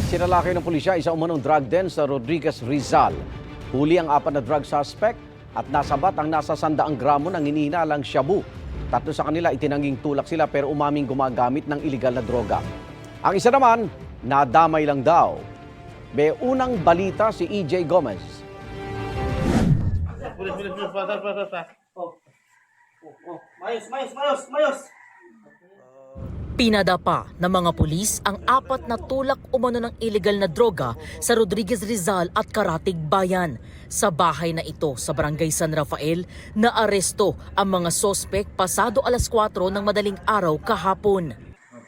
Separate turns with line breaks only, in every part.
Sinalakay ng pulisya isa umanong drug den sa Rodriguez, Rizal. Huli ang 4 na drug suspect at nasabat ang nasa 100 gramo ng hinihinalang shabu. 3 sa kanila itinangging tulak sila pero umaming gumagamit ng iligal na droga. Ang isa naman, nadamay lang daw. May unang balita si EJ Gomez.
Mayos! Pinadapa ng mga pulis ang 4 na tulak umano ng illegal na droga sa Rodriguez, Rizal at Karatig Bayan. Sa bahay na ito sa Barangay San Rafael, naaresto ang mga sospek pasado alas 4 ng madaling araw kahapon.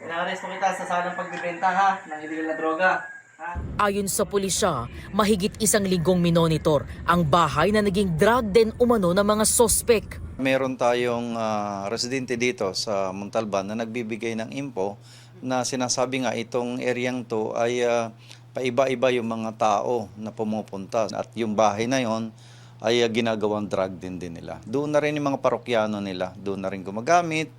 Inaresto kita sa salang pagbibenta ha, ng illegal na droga.
Ayon sa pulisya, mahigit 1 linggong minonitor ang bahay na naging drug den umano ng mga sospek.
Meron tayong residente dito sa Montalban na nagbibigay ng info na sinasabi nga itong areang to ay paiba-iba yung mga tao na pumupunta at yung bahay na yon ay ginagawang drug din nila. Doon na rin yung mga parokyano nila, doon na rin gumagamit.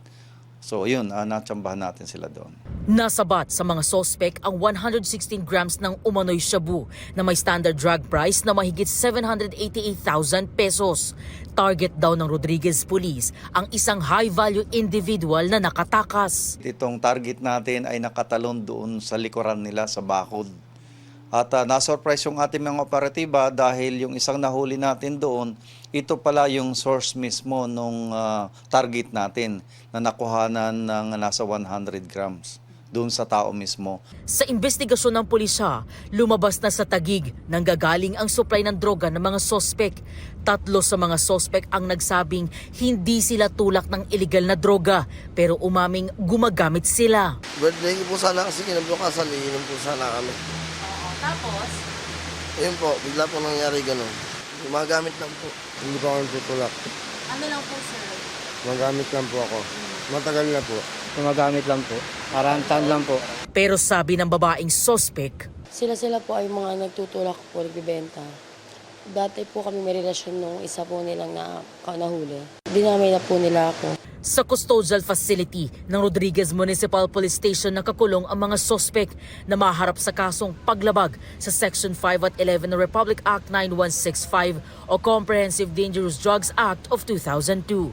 So yun, natsambahan natin sila doon.
Nasabat sa mga sospek ang 116 grams ng umano'y shabu na may standard drug price na mahigit 788,000 pesos. Target daw ng Rodriguez Police ang isang high-value individual na nakatakas.
Itong target natin ay nakatalon doon sa likuran nila sa bakod. At na-surprise yung ating mga operatiba dahil yung isang nahuli natin doon, ito pala yung source mismo nung target natin na nakuhanan ng nasa 100 grams doon sa tao mismo.
Sa investigasyon ng pulisya, lumabas na sa Taguig nang gagaling ang supply ng droga ng mga sospek. 3 sa mga sospek ang nagsabing hindi sila tulak ng illegal na droga pero umaming gumagamit sila.
Birthday ko po sana kasi kinabukasan, iinom po sana kami.
Tapos,
Ayun po, bigla po nangyari ganun. Gumagamit lang po.
Hindi pa ako tutulak.
ano lang po sir?
Magamit lang po ako. Matagal na po.
Gumagamit lang po. Parang tan lang po.
Pero sabi ng babaeng sospek,
Sila po ay mga nagtutulak po, nagbibenta. Dati po kami may relasyon nung isa po nilang nahuli. Dinamay na po nila ako.
sa custodial facility ng Rodriguez Municipal Police Station nakakulong ang mga sospek na maharap sa kasong paglabag sa Section 5 at 11 ng Republic Act 9165 o Comprehensive Dangerous Drugs Act of 2002.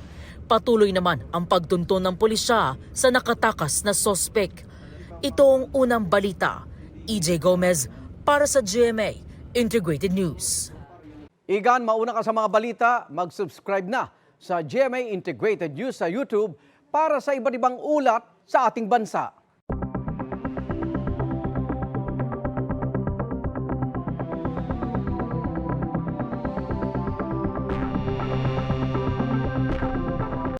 Patuloy naman ang pagtunton ng pulisya sa nakatakas na sospek. Ito ang unang balita. EJ Gomez para sa GMA Integrated News.
Igan, mauna ka sa mga balita, mag-subscribe na sa GMA Integrated News sa YouTube para sa iba't ibang ulat sa ating bansa.